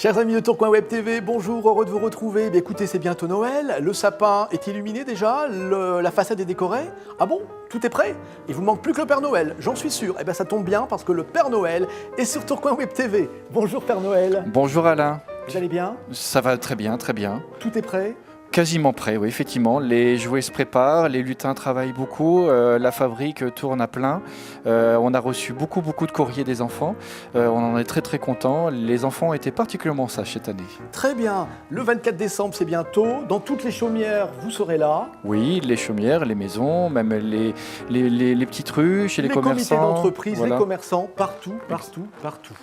Chers amis de Tourcoing Web TV, bonjour, heureux de vous retrouver. Écoutez, c'est bientôt Noël. Le sapin est illuminé déjà, la façade est décorée. Ah bon? Tout est prêt? Il vous manque plus que le Père Noël, j'en suis sûr. Eh bien, ça tombe bien parce que le Père Noël est sur Tourcoing Web TV. Bonjour Père Noël. Bonjour Alain. Vous allez bien? Ça va très bien, très bien. Tout est prêt? Quasiment prêt, oui, effectivement. Les jouets se préparent, les lutins travaillent beaucoup, la fabrique tourne à plein. On a reçu beaucoup de courriers des enfants. On en est très contents. Les enfants ont été particulièrement sages cette année. Très bien. Le 24 décembre, c'est bientôt. Dans toutes les chaumières, vous serez là. Oui, les chaumières, les maisons, même les petites rues, chez les commerçants. Les comités d'entreprise, voilà. Les commerçants, partout.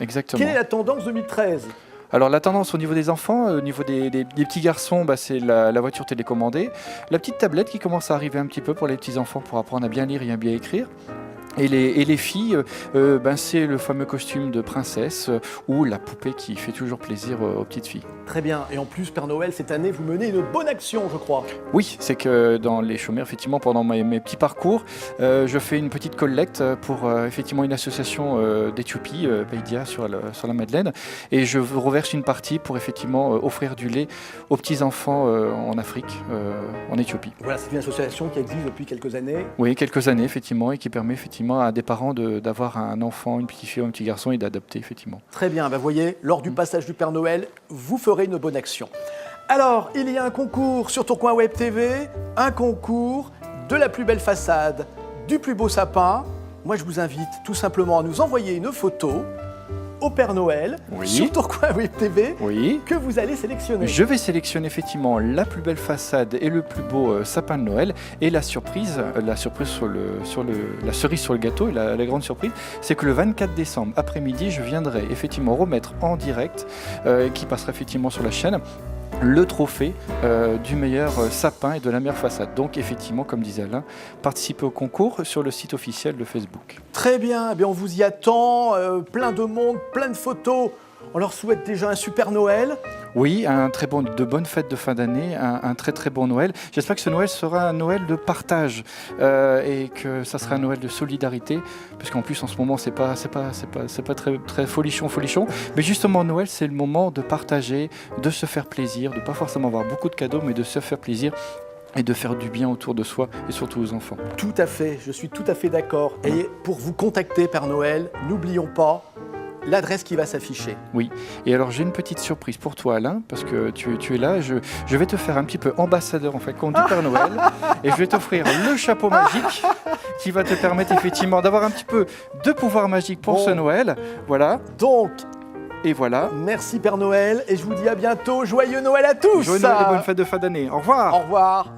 Exactement. Quelle est la tendance 2013? Alors la tendance au niveau des enfants, au niveau des petits garçons, c'est la voiture télécommandée, la petite tablette qui commence à arriver un petit peu pour les petits enfants pour apprendre à bien lire et à bien écrire. Et les filles, c'est le fameux costume de princesse ou la poupée qui fait toujours plaisir aux petites filles. Très bien. Et en plus, Père Noël, cette année, vous menez une bonne action, je crois. Oui, c'est que dans les chaumières, effectivement, pendant mes petits parcours, je fais une petite collecte pour effectivement une association d'Éthiopie, Paidia, sur la Madeleine. Et je reverse une partie pour effectivement offrir du lait aux petits-enfants en Afrique, en Éthiopie. Voilà, c'est une association qui existe depuis quelques années. Oui, quelques années, effectivement, et qui permet effectivement à des parents d'avoir un enfant, une petite fille ou un petit garçon et d'adopter, effectivement. Très bien, vous voyez, lors du passage du Père Noël, vous ferez une bonne action. Alors, il y a un concours sur Tourcoing Web TV, un concours de la plus belle façade, du plus beau sapin. Moi, je vous invite tout simplement à nous envoyer une photo au Père Noël, sur Tourcoing Web TV, que vous allez sélectionner. Je vais sélectionner effectivement la plus belle façade et le plus beau sapin de Noël. Et la cerise sur le gâteau, et la grande surprise, c'est que le 24 décembre après-midi, je viendrai effectivement remettre en direct, qui passera effectivement sur la chaîne, le trophée du meilleur sapin et de la meilleure façade. Donc effectivement, comme disait Alain, participez au concours sur le site officiel de Facebook. Très bien, on vous y attend, plein de monde, plein de photos. On leur souhaite déjà un super Noël. Oui, de bonnes fêtes de fin d'année, un très bon Noël. J'espère que ce Noël sera un Noël de partage et que ça sera un Noël de solidarité, parce qu'en plus en ce moment c'est pas très folichon. Mais justement Noël, c'est le moment de partager, de se faire plaisir, de pas forcément avoir beaucoup de cadeaux, mais de se faire plaisir et de faire du bien autour de soi et surtout aux enfants. Tout à fait, je suis tout à fait d'accord. Et pour vous contacter, Père Noël, n'oublions pas l'adresse qui va s'afficher. Oui, et alors j'ai une petite surprise pour toi Alain, parce que tu es là, je vais te faire un petit peu ambassadeur en fait compte du Père Noël, et je vais t'offrir le chapeau magique qui va te permettre effectivement d'avoir un petit peu de pouvoir magique pour ce Noël. Voilà. Donc, et voilà. Merci Père Noël, et je vous dis à bientôt. Joyeux Noël à tous. Joyeux Noël et bonne fête de fin d'année. Au revoir. Au revoir.